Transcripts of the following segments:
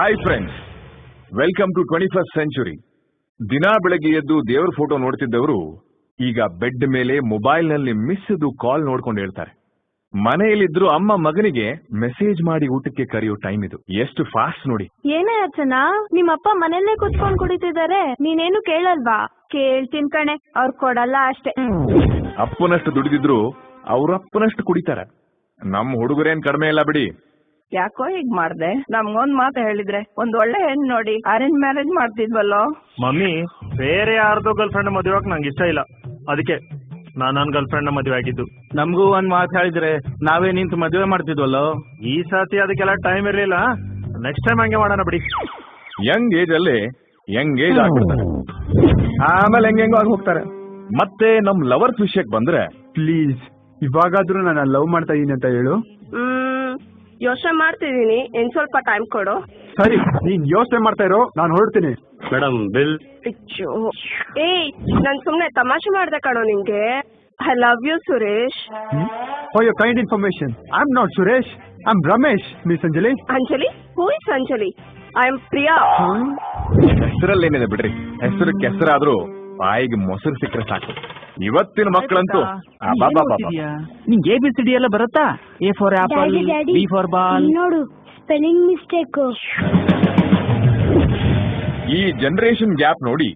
Hi friends, welcome to 21st century. ದಿನ ಬೆಳಗ್ಗೆ ಎದ್ದು ದೇವರ ಫೋಟೋ ನೋಡ್ತಿದ್ದವರು ಈಗ ಬೆಡ್ ಮೇಲೆ ಮೊಬೈಲ್ ನಲ್ಲಿ ಮಿಸ್ದು ಕಾಲ್ ನೋಡ್ಕೊಂಡು ಹೇಳ್ತಾರೆ. ಮನೆಯಲ್ಲಿದ್ರು ಅಮ್ಮ ಮಗನಿಗೆ ಮೆಸೇಜ್ ಮಾಡಿ ಊಟಕ್ಕೆ ಕರೆಯೋ ಟೈಮ್ ಇದು. ಎಷ್ಟು ಫಾಸ್ಟ್ ನೋಡಿ. ಏನೇ ಅರ್ಚನಾ, ನಿಮ್ಮಪ್ಪ ಮನೆಯಲ್ಲೇ ಕುತ್ಕೊಂಡು ಕುಡಿತಿದ್ದಾರೆ, ನೀನೇನು ಕೇಳಲ್ವಾ? ಕೇಳ್ತೀನಿ ಕಣೆ, ಅವ್ರು ಕೊಡಲ್ಲ ಅಷ್ಟೇ. ಅಪ್ಪನಷ್ಟು ದುಡಿದಿದ್ರು ಅವ್ರಪ್ಪನಷ್ಟು ಕುಡಿತಾರೆ. ನಮ್ಮ ಹುಡುಗರೇನ್ ಕಡಿಮೆ ಇಲ್ಲ ಬಿಡಿ. ಯಾಕೋ ಹೀಗ್ ಮಾಡ್ದೆ? ನಮ್ಗೊಂದ್ ಮಾತು ಹೇಳಿದ್ರೆ ಒಂದ್ ಒಳ್ಳೆ ಹೆಣ್ಣು ನೋಡಿ ಅರೇಂಜ್ ಮ್ಯಾರೇಜ್ ಮಾಡ್ತಿದ್ವಲ್ಲೋ. ಮಮ್ಮಿ, ಬೇರೆ ಯಾರ್ದೋ ಗರ್ಲ್ ಫ್ರೆಂಡ್ ಮದುವೆ ನಂಗೆ ಇಷ್ಟ ಇಲ್ಲ, ಅದಕ್ಕೆ ನಾನು ನನ್ನ ಗರ್ಲ್ ಫ್ರೆಂಡ್ ಮದುವೆ ಆಗಿದ್ದು. ನಮಗೂ ಒಂದ್ ಮಾತು ಹೇಳಿದ್ರೆ ನಾವೇ ನಿಂತು ಮದುವೆ ಮಾಡ್ತಿದ್ವಲ್ಲೋ. ಈ ಸತಿ ಅದಕ್ಕೆಲ್ಲ ಟೈಮ್ ಇರ್ಲಿಲ್ಲ, ನೆಕ್ಸ್ಟ್ ಟೈಮ್ ಹಂಗೆ ಮಾಡೋಣ ಬಿಡಿ. ಯಂಗ್ ಏಜ್ ಅಲ್ಲಿ ಯಂಗ್ ಏಜ್ ಆಗ್ಬಿಡ್ತಾರೆ, ಆಮೇಲೆ ಹೆಂಗೆಂಗೋ ಆಗಿ ಹೋಗ್ತಾರೆ. ಮತ್ತೆ ನಮ್ ಲವರ್ಸ್ ವಿಷಯಕ್ಕೆ ಬಂದ್ರೆ, ಪ್ಲೀಸ್ ಇವಾಗಾದ್ರೂ ನಾನು ಲವ್ ಮಾಡ್ತಾ ಇದೀನಿ ಅಂತ ಹೇಳು. ಯೋಚನೆ ಮಾಡ್ತಿದೀನಿ, ಇನ್ ಸ್ವಲ್ಪ ಟೈಮ್ ಕೊಡು. ಸರಿ, ನೀನ್ ಯೋಚನೆ ಮಾಡ್ತಾ ಇರೋ, ನಾನು ಹೊರಡ್ತೀನಿ. Madam bill. ಏಯ್, ನಾನ್ ಸುಮ್ನೆ ತಮಾಷೆ ಮಾಡ್ದೆ ಕಣೋ ನಿಂಗೆ. I love you Suresh. For your kind information, I am not Suresh, I am Ramesh. Miss Anjali. Anjali? Who is Anjali? I am Priya. ಹೆಸರಲ್ಲೇನಿದೆ ಬಿಡ್ರಿ, ಹೆಸರು ಕೆಸರಾದ್ರೂ ಬಾಯಿಗೆ ಮೊಸರು ಸಿಕ್ಕರೆ ಸಾಕು. ಇವತ್ತಿನ ಮಕ್ಕಳಂತೂ ನಿಂಗೆ ABCD ಎಲ್ಲ ಬರುತ್ತಾ? A for apple, B for ball. ನೋಡು, ಸ್ಪೆಲ್ಲಿಂಗ್ ಮಿಸ್ಟೇಕ್. ಈ ಜನರೇಷನ್ ಗ್ಯಾಪ್ ನೋಡಿ,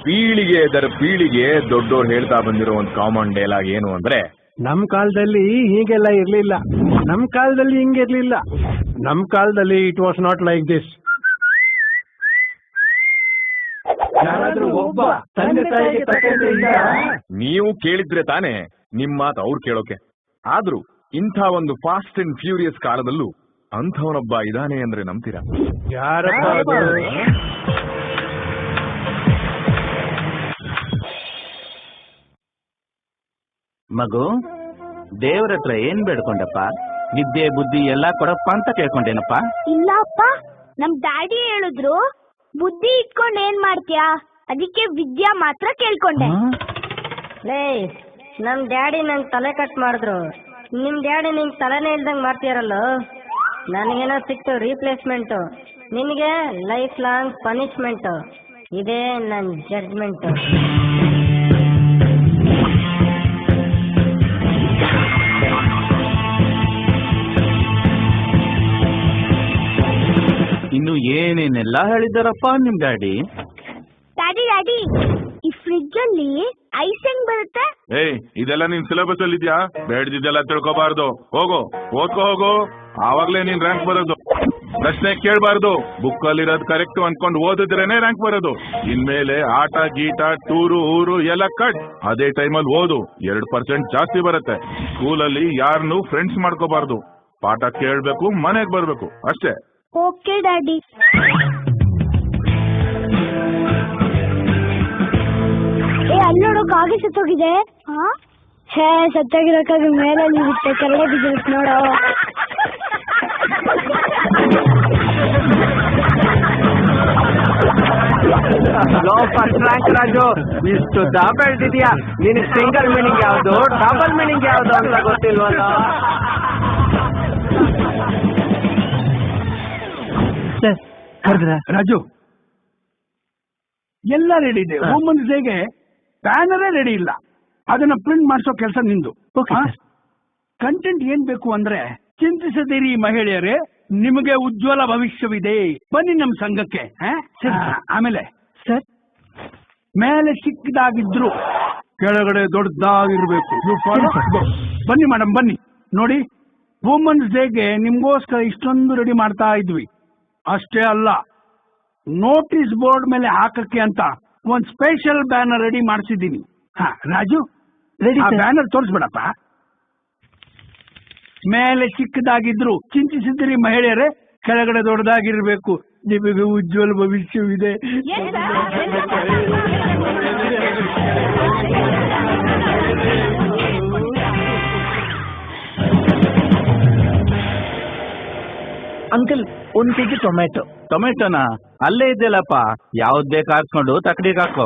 ಪೀಳಿಗೆ ದರ ಪೀಳಿಗೆ ದೊಡ್ಡೋರು ಹೇಳ್ತಾ ಬಂದಿರೋ ಒಂದು ಕಾಮನ್ ಡೈಲಾಗ್ ಏನು ಅಂದ್ರೆ, ನಮ್ ಕಾಲದಲ್ಲಿ ಹೀಗೆಲ್ಲ ಇರ್ಲಿಲ್ಲ, ನಮ್ ಕಾಲದಲ್ಲಿ ಹಿಂಗಿರ್ಲಿಲ್ಲ, ನಮ್ ಕಾಲದಲ್ಲಿ it was not like this. ನೀವು ಕೇಳಿದ್ರೆ ತಾನೇ ನಿಮ್ ಮಾತು ಅವ್ರು ಕೇಳೋಕೆ. ಆದ್ರೂ ಇಂಥ ಒಂದು ಫಾಸ್ಟ್ ಅಂಡ್ ಫ್ಯೂರಿಯಸ್ ಕಾಲದಲ್ಲೂ ಅಂಥವನೊಬ್ಬ ಇದಾನೆ ಅಂದ್ರೆ ನಂಬ್ತೀರಾ? ಮಗು, ದೇವ್ರ ಹತ್ರ ಏನ್ ಬೇಡ್ಕೊಂಡಪ್ಪ? ವಿದ್ಯೆ ಬುದ್ಧಿ ಎಲ್ಲಾ ಕೊಡಪ್ಪ ಅಂತ ಕೇಳ್ಕೊಂಡೇನಪ್ಪ? ಇಲ್ಲ ಅಪ್ಪ, ನಮ್ ಡ್ಯಾಡಿ ಹೇಳಿದ್ರು ಬುದ್ಧಿ ಇಟ್ಕೊಂಡ್ ಏನ್ ಮಾಡ್ತೀಯಾ, ಅದಕ್ಕೆ ವಿದ್ಯಾ ಮಾತ್ರ ಕೇಳ್ಕೊಂಡೆ. ಲೇ, ನಮ್ ಡ್ಯಾಡಿ ನಂಗೆ ತಲೆ ಕಟ್ ಮಾಡಿದ್ರು, ನಿಮ್ ಡ್ಯಾಡಿ ನಿಂಗ್ ತಲೆನೇ ಇಲ್ದಂಗ್ ಮಾಡ್ತೀರಲ್ಲ. ನನಗೇನೋ ಸಿಕ್ತು ರೀಪ್ಲೇಸ್ಮೆಂಟ್, ನಿನಗೆ ಲೈಫ್ ಲಾಂಗ್ ಪನಿಷ್ಮೆಂಟ್. ಇದೇ ನನ್ ಜಡ್ಜ್ಮೆಂಟ್. ಇನ್ನು ಏನೇನೆಲ್ಲ ಹೇಳಿದಾರಪ್ಪ ನಿಮ್ ಡ್ಯಾಡಿ? ಡ್ಯಾಡಿ ಡ್ಯಾಡಿ, ಈ ಫ್ರಿಡ್ಜ್ ಅಲ್ಲಿ ಐಸ್ ಹೆಂಗ್ ಬರುತ್ತೆ? ಏಯ್, ಇದೆಲ್ಲ ನಿನ್ ಸಿಲೆಬಸ್ ಅಲ್ಲಿ ಇದ್ಯಾ? ಬೇಡದಿದ್ದೆಲ್ಲ ತಿಳ್ಕೊಬಾರ್ದು. ಹೋಗು, ಓದ್ಕೋ ಹೋಗು, ಆವಾಗ್ಲೇ ನೀನ್ ರ್ಯಾಂಕ್ ಬರೋದು. ಪ್ರಶ್ನೆ ಕೇಳಬಾರ್ದು, ಬುಕ್ ಅಲ್ಲಿರೋದು ಕರೆಕ್ಟ್ ಅನ್ಕೊಂಡು ಓದಿದ್ರೇನೆ ರ್ಯಾಂಕ್ ಬರೋದು. ಇನ್ಮೇಲೆ ಆಟ ಗೀಟ ಟೂರು ಊರು ಎಲ್ಲ ಕಟ್. ಅದೇ ಟೈಮಲ್ಲಿ ಓದು, 2% ಜಾಸ್ತಿ ಬರುತ್ತೆ. ಸ್ಕೂಲಲ್ಲಿ ಯಾರನ್ನೂ ಫ್ರೆಂಡ್ಸ್ ಮಾಡ್ಕೋಬಾರ್ದು. ಪಾಠ ಕೇಳ್ಬೇಕು, ಮನೆಗ್ ಬರ್ಬೇಕು, ಅಷ್ಟೇ. Okay daddy. ಅಲ್ಲೋಡು, ಕಾಗೆ ಸತ್ತೋಗಿದೆ. ಹೇ, ಸತ್ತಾಗಿರೋಕ್ಕಾಗಿ ಮೇಲೆ ಬಿಟ್ಟೆ, ಕೆಳಗೆ ಬಿದ್ದಿರುತ್ತೆ ನೋಡೋ. ರಾಜು, ಇಷ್ಟು ದಾಪ ಹೇಳ್ತಿದ್ಯಾ? ನಿನ್ ಸಿಂಗಲ್ ಮೀನಿಂಗ್ ಯಾವ್ದು, ಡಬಲ್ ಮೀನಿಂಗ್ ಯಾವ್ದು ಅಂತ ಗೊತ್ತಿಲ್ವಲ್ಲ. ರಾಜು, ಎಲ್ಲ ರೆಡಿ ಇದೆ. ವುಮೆನ್ಸ್ ಡೇಗೆ ಬ್ಯಾನರೇ ರೆಡಿ ಇಲ್ಲ, ಅದನ್ನ ಪ್ರಿಂಟ್ ಮಾಡಿಸೋ ಕೆಲಸ ನಿಂದು. ಕಂಟೆಂಟ್ ಏನ್ ಬೇಕು ಅಂದ್ರೆ, ಚಿಂತಿಸದಿರಿ ಮಹಿಳೆಯರೇ, ನಿಮಗೆ ಉಜ್ವಲ ಭವಿಷ್ಯವಿದೆ, ಬನ್ನಿ ನಮ್ ಸಂಘಕ್ಕೆ. ಆಮೇಲೆ ಸರ್, ಮೇಲೆ ಚಿಕ್ಕದಾಗಿದ್ರು ಕೆಳಗಡೆ ದೊಡ್ಡದಾಗಿರ್ಬೇಕು. ಬನ್ನಿ ಮೇಡಮ್, ಬನ್ನಿ ನೋಡಿ. ವುಮೆನ್ಸ್ ಡೇಗೆ ನಿಮ್ಗೋಸ್ಕರ ಇಷ್ಟೊಂದು ರೆಡಿ ಮಾಡ್ತಾ ಇದ್ವಿ. ಅಷ್ಟೇ ಅಲ್ಲ, ನೋಟಿಸ್ ಬೋರ್ಡ್ ಮೇಲೆ ಹಾಕಕ್ಕೆ ಅಂತ ಒಂದ್ ಸ್ಪೆಷಲ್ ಬ್ಯಾನರ್ ರೆಡಿ ಮಾಡಿಸಿದ್ದೀನಿ. ರಾಜು, ರೆಡಿ ಬ್ಯಾನರ್ ತೋರಿಸ್ಬೇಡಪ್ಪ. ಮೇಲೆ ಚಿಕ್ಕದಾಗಿದ್ರು ಚಿಂತಿಸಿದ್ರಿ ಮಹಿಳೆಯರೇ, ಕೆಳಗಡೆ ದೊಡ್ಡದಾಗಿರ್ಬೇಕು, ನಿಮಗೆ ಉಜ್ವಲ ಭವಿಷ್ಯವಿದೆ. Uncle, 1 kg tomato. ಟೊಮೆಟೊನಾ? ಅಲ್ಲೇ ಇದೆಯಲ್ಲಪ್ಪ, ಯಾವ್ದು ಬೇಕು ಹಾಕ್ಸ್ಕೊಂಡು ತಕಡಿಗೆ ಹಾಕೋ.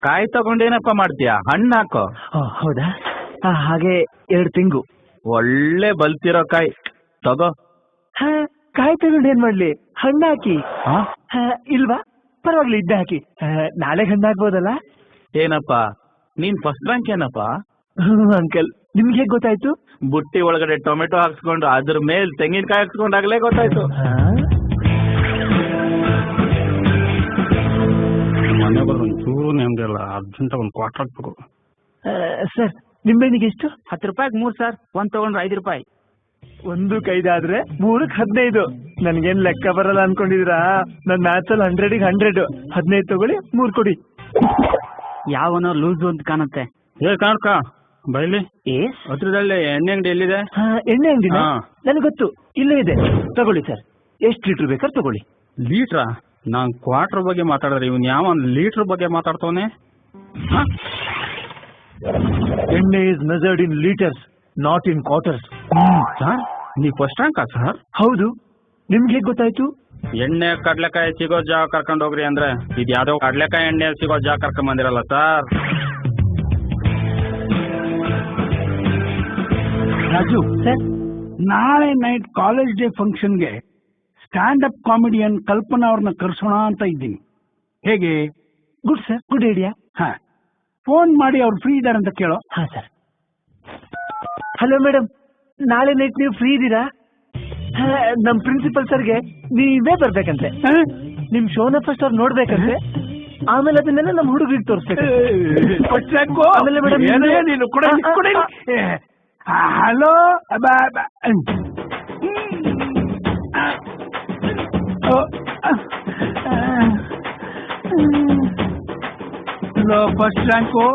ಕಾಯಿ ತಗೊಂಡೇನಪ್ಪ ಮಾಡ್ತೀಯಾ? ಹಣ್ಣು ಹಾಕೋ. ಹೌದಾ? ಹಾಗೆ 2 ತಿಂಗು. ಒಳ್ಳೆ ಬಲ್ತಿರೋ ಕಾಯಿ ತಗೋ. ಕಾಯಿ ಕಾಯಿ ತಗೊಂಡು ಏನ್ ಮಾಡ್ಲಿ? ಹಣ್ಣು ಹಾಕಿ. ಇಲ್ವಾ? ಪರವಾಗಿಲ್ಲ, ಇದ್ದ ಹಾಕಿ. ನಾಳೆ ಹಣ್ಣು ಹಾಕ್ಬೋದಲ್ಲ? ಏನಪ್ಪ ನೀನ್ ಫಸ್ಟ್ ರ್ಯಾಂಕ್ ಏನಪ್ಪ? ಅಂಕಲ್, ನಿಮ್ಗೆ ಹೇಗ್ ಗೊತ್ತಾಯ್ತು? ಬುಟ್ಟಿ ಒಳಗಡೆ ಟೊಮೆಟೊ ಹಾಕ್ಸ್ಕೊಂಡು ಅದ್ರ ಮೇಲೆ ತೆಂಗಿನಕಾಯಿ ಹಾಕ್ಸ್ಕೊಂಡಾಗ್ಲೇ ಗೊತ್ತಾಯ್ತು. ಮನೆ ಬರೋ ಒಂಚೂರು ನೆಮ್ಮದಿ ಇಲ್ಲ, ಅರ್ಜೆಂಟ್ ಒಂದು ಕ್ವಾರ್ಟರ್ ಹಾಕ್ಬೇಕು. ಸರ್, ನಿಂಬೆಹಣ್ಣಿಗೆ ಎಷ್ಟು? 10 ರೂಪಾಯಿಗೆ 3 ಸರ್. ಒಂದ್ ತಗೊಂಡ್ರೆ 5 ರೂಪಾಯಿ. 1ಕ್ಕೆ 5 ಆದ್ರೆ 3ಕ್ಕೆ 15. ನನ್ಗೇನ್ ಲೆಕ್ಕ ಬರಲ್ಲ ಅನ್ಕೊಂಡಿದೀರಾ? ನನ್ ಮ್ಯಾಥ್ಸ್ ಅಲ್ಲಿ 100ಗೆ 100. 15 ತಗೊಳ್ಳಿ, 3 ಕೊಡಿ. ಯಾವನೋ ಲೂಸ್ ಅಂತ ಕಾಣುತ್ತೆ. ಕಾಣ್ಕ ಬೈಲಿ ಹತ್ರದಲ್ಲಿ ಎಣ್ಣೆ ಅಂಗಡಿ ಎಲ್ಲಿದೆ? ಎಣ್ಣೆ ಅಂಗಡಿನ? ಹಾ. ನನಗೆ ಗೊತ್ತು, ಇಲ್ಲೇ ಇದೆ. ತಗೊಳ್ಳಿ ಸರ್, ಎಷ್ಟು ಲೀಟರ್ ಬೇಕಾದ್ರೆ ತಗೊಳ್ಳಿ. ಲೀಟ್ರಾ? ನಾನ್ ಕ್ವಾರ್ಟರ್ ಬಗ್ಗೆ ಮಾತಾಡಿದ್ರೆ ಇವನ್ ಯಾವ ಲೀಟರ್ ಬಗ್ಗೆ ಮಾತಾಡ್ತವನೆ? ಎಣ್ಣೆ is measured in litres, not in quarters. Sir, ನೀ ಫಸ್ಟ್ ರ್ಯಾಂಕ್ ಸರ್? ಹೌದು. ನಿಮ್ಗೆ ಹೇಗ್ ಗೊತ್ತಾಯ್ತು? ಎಣ್ಣೆ ಕಡ್ಲೆಕಾಯಿ ಸಿಗೋ ಜಾಗ ಕರ್ಕೊಂಡ್ ಹೋಗ್ರಿ ಅಂದ್ರೆ ಇದು ಯಾವ್ದೋ ಕಡ್ಲೆಕಾಯಿ ಎಣ್ಣೆ ಸಿಗೋ ಜಾಗ ಕರ್ಕೊಂಡ್ ಬಂದಿರಲ್ಲ ಸರ್. ರಾಜು ಸರ್, ನಾಳೆ ನೈಟ್ ಕಾಲೇಜ್ ಡೇ ಫಂಕ್ಷನ್ಗೆ ಸ್ಟ್ಯಾಂಡ್ ಅಪ್ ಕಾಮಿಡಿಯನ್ ಕಲ್ಪನಾ ಅವ್ರನ್ನ ಕರ್ಸೋಣ ಅಂತ ಇದ್ದೀನಿ. ಹೇಗೆ? Good sir, good idea. ಹಾ, ಫೋನ್ ಮಾಡಿ ಅವ್ರು ಫ್ರೀ ಇದಾರೆ ಅಂತ ಕೇಳೋ. ಹಾ ಸರ್. ಹಲೋ ಮೇಡಮ್, ನಾಳೆ ನೈಟ್ ನೀವು ಫ್ರೀ ಇದ್ದೀರಾ? ನಮ್ ಪ್ರಿನ್ಸಿಪಲ್ ಸರ್ಗೆ ನೀವೇ ಬರ್ಬೇಕಂತೆ. ನಿಮ್ ಶೋನ ಫಸ್ಟ್ ಅವ್ರು ನೋಡ್ಬೇಕಂತೆ. ಆಮೇಲೆ ಅದನ್ನೆಲ್ಲ ನಮ್ ಹುಡುಗರಿಗೆ ತೋರಿಸ್ಬೇಕು. ಆಮೇಲೆ ಮೇಡಮ್ ನೀನು ಹಲೋ, ಫಸ್ಟ್ ರ್ಯಾಂಕು.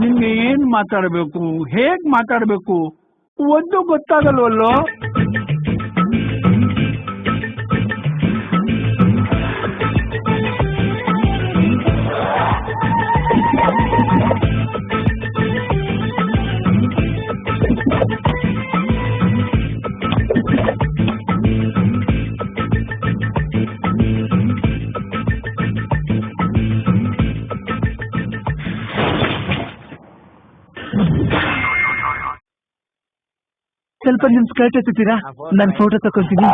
ನಿಮ್ಗೆ ಏನ್ ಮಾತಾಡ್ಬೇಕು, ಹೇಗ್ ಮಾತಾಡ್ಬೇಕು ಒಂದು ಗೊತ್ತಾಗಲ್ವಲ್ಲೋ? ಸ್ವಲ್ಪ ನಿಮ್ ಸ್ಕರ್ಟ್ ಎತ್ತೀರಾ? ನನ್ ಫೋಟೋ ತಕೊಂತೀನಿ.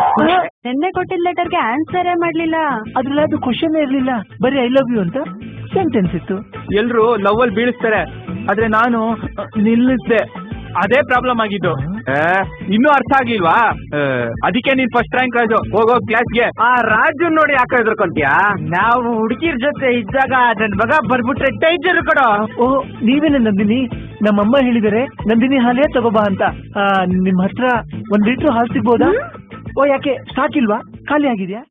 ನಿನ್ನೆ ಕೊಟ್ಟಿದ್ದ ಲೆಟರ್ಗೆ ಆನ್ಸರೇ ಮಾಡ್ಲಿಲ್ಲ. ಅದ್ರಲ್ಲಿ ಅದು ಕ್ವಶನ್ ಇರ್ಲಿಲ್ಲ, ಬರೀ ಐ ಲವ್ ಯು ಅಂತ ಸೆಂಟೆನ್ಸ್ ಇತ್ತು. ಎಲ್ರು ಲವ್ ಅಲ್ಲಿ ಬೀಳಿಸ್ತಾರೆ, ಆದ್ರೆ ನಾನು ನಿಲ್ಲಿಸ್ದೆ. ಅದೇ ಪ್ರಾಬ್ಲಮ್ ಆಗಿದ್ದು. ಇನ್ನೂ ಅರ್ಥ ಆಗಿಲ್ವಾ? ಅದಕ್ಕೆ ನೀನ್ ಫಸ್ಟ್ ರ್ಯಾಂಕ್ ರಾಜು. ಹೋಗೋ ಕ್ಲಾಸ್ಗೆ. ಆ ರಾಜು ನೋಡಿ ಯಾಕೆ ಎದ್ರಕೊಂತೀಯಾ? ನಾವು ಹುಡುಗಿರ್ ಜೊತೆ ಇದ್ದಾಗ ನನ್ ಮಗ ಬರ್ಬಿಟ್ರೆ ಡೇಂಜರ್ ಕಡೋ. ಓ, ನೀವೇನ ನಂದಿನಿ? ನಮ್ಮಮ್ಮ ಹೇಳಿದರೆ ನಂದಿನಿ ಹಾಲೇ ತಗೋಬಾ ಅಂತ. ನಿಮ್ ಹತ್ರ 1 ಲೀಟರ್ ಹಾಲು ಸಿಗ್ಬೋದಾ? ಓ, ಯಾಕೆ ಸ್ಟಾಕ್ ಇಲ್ವಾ? ಖಾಲಿ ಆಗಿದ್ಯಾ?